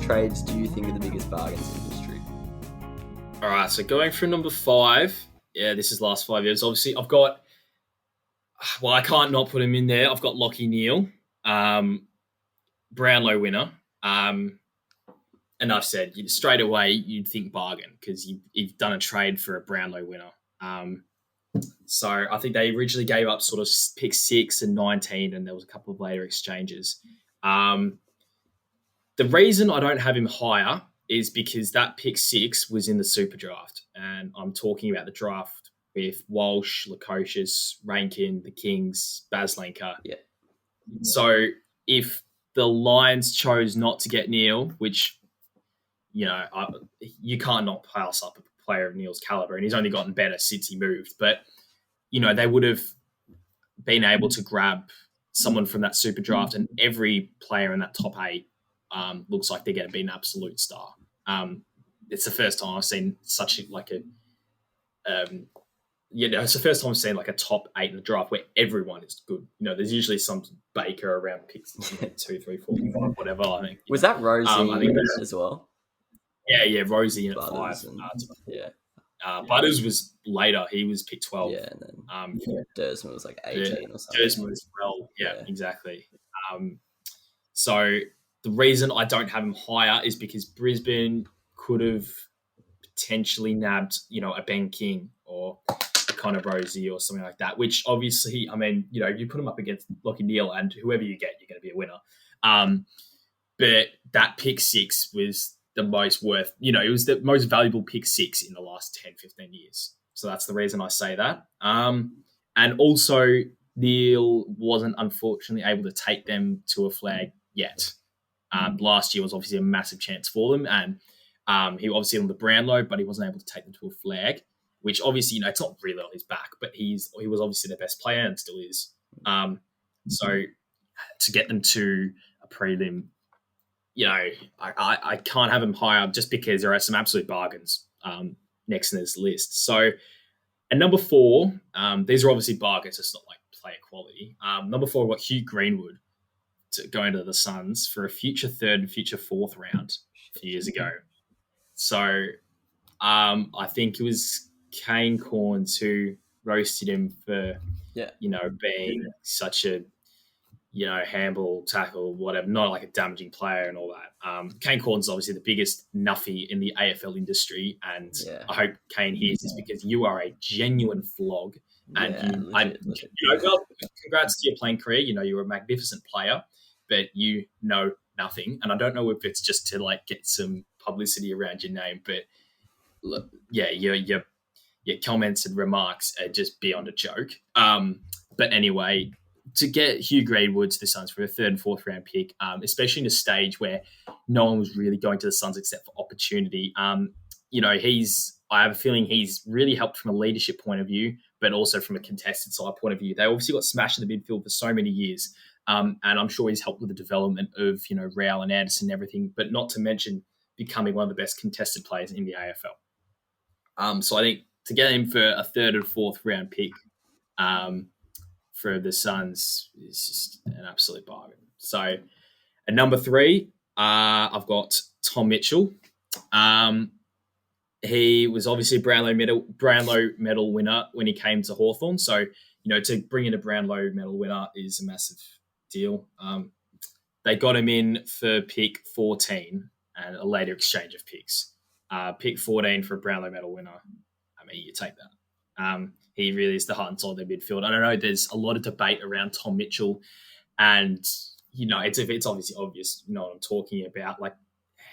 trades do you think are the biggest bargains in history? All right, so going through number 5, this is last 5 years. Obviously, I've got, well, I can't not put him in there. I've got Lachie Neale, Brownlow winner. And I've said straight away you'd think bargain because you've done a trade for a Brownlow winner. So I think they originally gave up sort of pick 6 and 19, and there was a couple of later exchanges. The reason I don't have him higher is because that pick 6 was in the super draft, and I'm talking about the draft with Walsh, Lukosius, Rankin, the Kings, Baslenka. Yeah. So if the Lions chose not to get Neale, which you can't not pass up a player of Neale's caliber, and he's only gotten better since he moved. But they would have been able to grab someone from that super draft, and every player in that top 8 looks like they're going to be an absolute star. It's the first time I've seen such it's the first time I've seen like a top 8 in the draft where everyone is good. There's usually some Baker around picks 2, 3, 4, 5, whatever. I think was that Rosie I think as well? Yeah, Rosie in at Butters 5. Butters was later. He was picked 12. Yeah, and then Dersman was like 18 or something. Dersman was exactly. So the reason I don't have him higher is because Brisbane could have potentially nabbed, a Ben King or a Connor Rosie or something like that, which obviously, you put him up against Lachie Neale and whoever you get, you're going to be a winner. But that pick 6 was the most worth, it was the most valuable pick 6 in the last 10, 15 years. So that's the reason I say that. And also, Neale wasn't unfortunately able to take them to a flag yet. Last year was obviously a massive chance for them. And he obviously on the Brownlow, but he wasn't able to take them to a flag, which obviously, it's not really on his back, but he was obviously their best player and still is. So to get them to a prelim, I can't have him higher just because there are some absolute bargains next in this list. So at number 4, these are obviously bargains. It's not like player quality. Number 4, we've got Hugh Greenwood to go into the Suns for a future 3rd and future 4th round a few years ago. So I think it was Kane Corns who roasted him for, being such a, handball, tackle, whatever, not like a damaging player and all that. Kane Corns is obviously the biggest nuffy in the AFL industry, and I hope Kane hears this because you are a genuine flog. And legit. Well, congrats to your playing career. You're a magnificent player, but you know nothing. And I don't know if it's just to like get some publicity around your name, but your comments and remarks are just beyond a joke. But anyway, to get Hugh Greenwood to the Suns for a 3rd and 4th round pick, especially in a stage where no one was really going to the Suns except for opportunity. I have a feeling he's really helped from a leadership point of view, but also from a contested side point of view. They obviously got smashed in the midfield for so many years. And I'm sure he's helped with the development of, Real and Anderson and everything, but not to mention becoming one of the best contested players in the AFL. So I think to get him for a 3rd and 4th round pick for the Suns is just an absolute bargain. So at number 3, I've got Tom Mitchell. He was obviously a Brownlow medal winner when he came to Hawthorn. So, to bring in a Brownlow medal winner is a massive deal. They got him in for pick 14 and a later exchange of picks. Pick 14 for a Brownlow medal winner. You take that. He really is the heart and soul of their midfield. I don't know, there's a lot of debate around Tom Mitchell, and, it's obviously obvious, what I'm talking about, like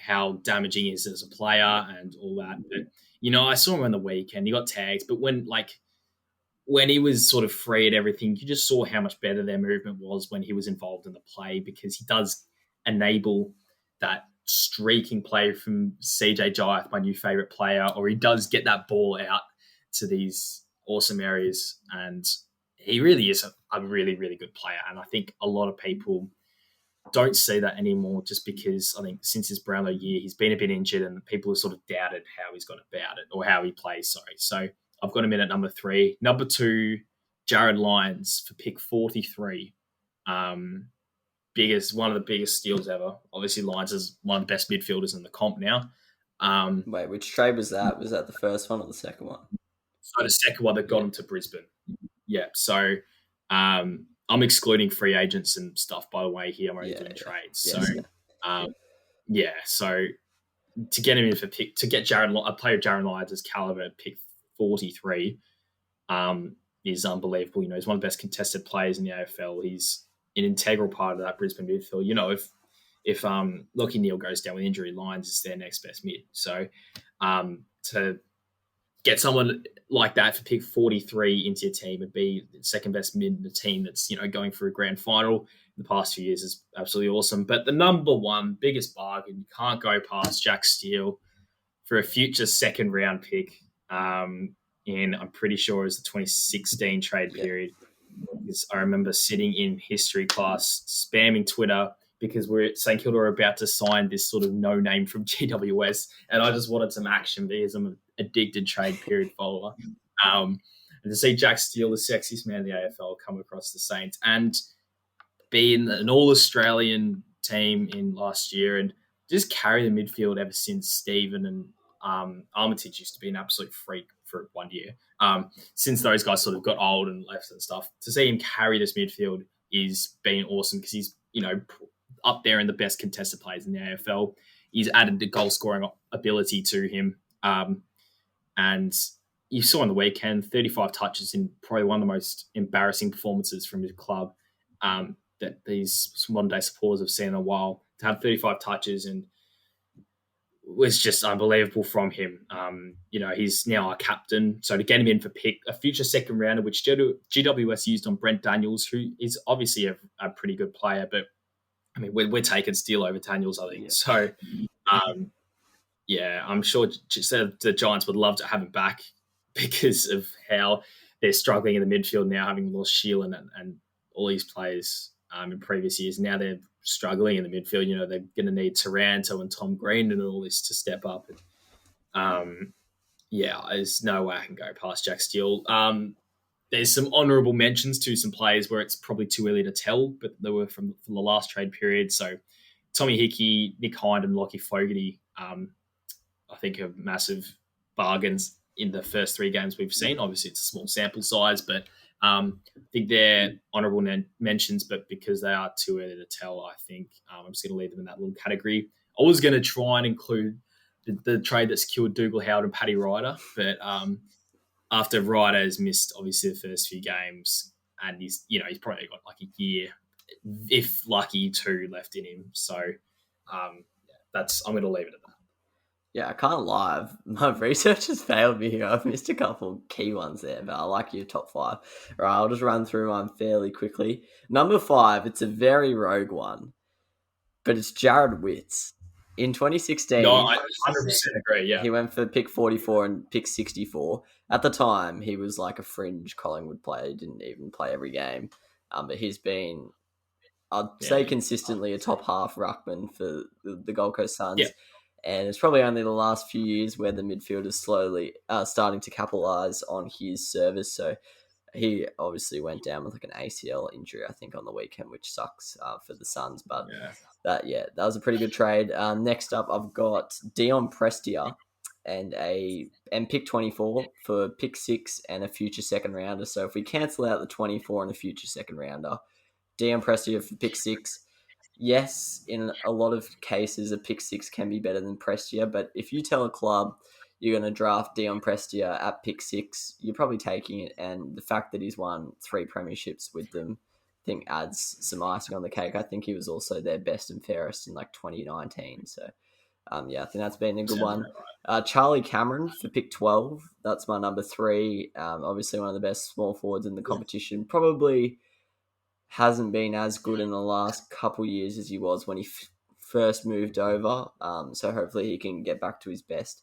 how damaging he is as a player and all that. But, I saw him on the weekend. He got tags, but when he was sort of free and everything, you just saw how much better their movement was when he was involved in the play, because he does enable that streaking play from CJ Jiath, my new favourite player, or he does get that ball out to these awesome areas, and he really is a really, really good player. And I think a lot of people don't see that anymore, just because I think since his Brownlow year, he's been a bit injured and people have sort of doubted how he's gone about it, or how he plays, sorry. So I've got him in at number 3. Number 2, Jared Lyons for pick 43. one of the biggest steals ever. Obviously, Lyons is one of the best midfielders in the comp now. Wait, which trade was that? Was that the first one or the second one? So the second one that got him to Brisbane. Yeah. So I'm excluding free agents and stuff, by the way, here. I'm only doing trades. Yes, so to get him in for pick, to get a player of Jaron Lyons' caliber at pick 43 is unbelievable. He's one of the best contested players in the AFL. He's an integral part of that Brisbane midfield. If Lachie Neale goes down with injury, Lyons is their next best mid. So to get someone like that for pick 43 into your team and be the second best mid in the team that's, going for a grand final in the past few years is absolutely awesome. But the number one biggest bargain, you can't go past Jack Steele for a future second round pick. And I'm pretty sure it was the 2016 trade period. Because I remember sitting in history class, spamming Twitter because St Kilda were about to sign this sort of no name from GWS, and I just wanted some action because I'm an addicted trade period follower. And to see Jack Steele, the sexiest man in the AFL, come across the Saints and be in an All-Australian team in last year and just carry the midfield ever since Stephen and Armitage used to be an absolute freak for 1 year. Since those guys sort of got old and left and stuff, to see him carry this midfield is been awesome because he's, up there in the best contested players in the AFL. He's added the goal scoring ability to him. And you saw on the weekend, 35 touches in probably one of the most embarrassing performances from his club that these modern day supporters have seen in a while. To have 35 touches and was just unbelievable from him. He's now our captain. So to get him in for pick, a future second rounder, which GWS used on Brent Daniels, who is obviously a pretty good player, but I mean, we're taking Steele over Daniels, I think. Yeah. So, I'm sure the Giants would love to have him back because of how they're struggling in the midfield now, having lost Sheelan and all these players in previous years. Now they're struggling in the midfield. They're going to need Taranto and Tom Green and all this to step up. There's no way I can go past Jack Steele. There's some honourable mentions to some players where it's probably too early to tell, but they were from the last trade period. So Tommy Hickey, Nick Hind and Lockie Fogarty, I think are massive bargains in the first three games we've seen. Obviously, it's a small sample size, but I think they're honourable mentions, but because they are too early to tell, I think I'm just going to leave them in that little category. I was going to try and include the trade that secured Dougal Howard and Paddy Ryder, but after Ryder has missed obviously the first few games, and he's probably got like a year, if lucky, two left in him. So I'm going to leave it at that. Yeah, I can't lie. My research has failed me here. I've missed a couple key ones there, but I like your top five. All right, I'll just run through mine fairly quickly. Number 5, it's a very rogue one, but it's Jared Witts. In 2016, no, I 100% agree, yeah. He went for pick 44 and pick 64. At the time, he was like a fringe Collingwood player. He didn't even play every game. But he's been, I'd say, consistently a top half ruckman for the Gold Coast Suns. Yeah. And it's probably only the last few years where the midfield is slowly starting to capitalise on his service. So he obviously went down with like an ACL injury, I think, on the weekend, which sucks for the Suns. But that was a pretty good trade. Next up, I've got Dion Prestia and pick 24 for pick 6 and a future second rounder. So if we cancel out the 24 and the future second rounder, Dion Prestia for pick 6. Yes, in a lot of cases, a pick 6 can be better than Prestia, but if you tell a club you're going to draft Dion Prestia at pick 6, you're probably taking it, and the fact that he's won 3 premierships with them, I think adds some icing on the cake. I think he was also their best and fairest in like 2019, so I think that's been a good one. Charlie Cameron for pick 12, that's my number 3, obviously one of the best small forwards in the competition, probably hasn't been as good in the last couple years as he was when he first moved over. So hopefully he can get back to his best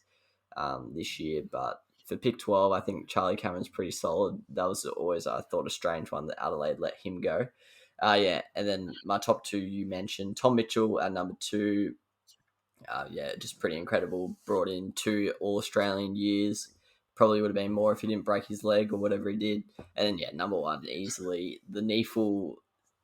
this year. But for pick 12, I think Charlie Cameron's pretty solid. That was always, I thought, a strange one that Adelaide let him go. And then my top 2 you mentioned, Tom Mitchell at number 2. Just pretty incredible. Brought in 2 All-Australian years. Probably would have been more if he didn't break his leg or whatever he did. And then, number 1, easily, the Neefle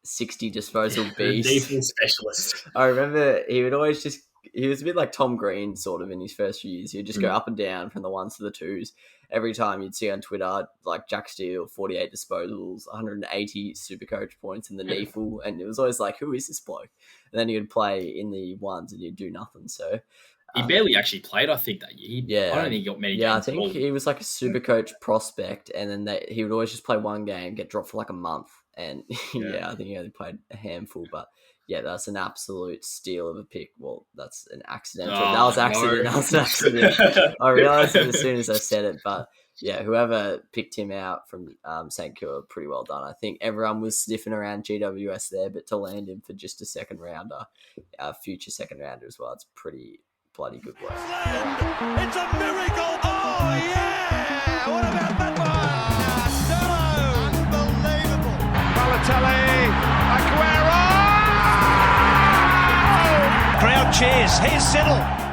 60 disposal The beast. defense specialist. I remember he would always he was a bit like Tom Green sort of in his first few years. He'd just go up and down from the ones to the twos. Every time you'd see on Twitter, like Jack Steele, 48 disposals, 180 Supercoach points in the NEFL. And it was always like, who is this bloke? And then he would play in the ones and he'd do nothing. So he barely actually played, I think, that year. I don't think he got many games. I think he was like a Supercoach prospect. And then he would always just play one game, get dropped for like a month. And I think he only played a handful. But yeah, that's an absolute steal of a pick. Well, that's an accidental. That was an accident. I realised it as soon as I said it. But yeah, whoever picked him out from St. Kilda, pretty well done. I think everyone was sniffing around GWS there, but to land him for just a second rounder, future second rounder as well, it's pretty bloody good work. It's a miracle. Oh, yeah. What about that one? Unbelievable. Balotelli. Aguero. Crowd cheers. Here's Siddle.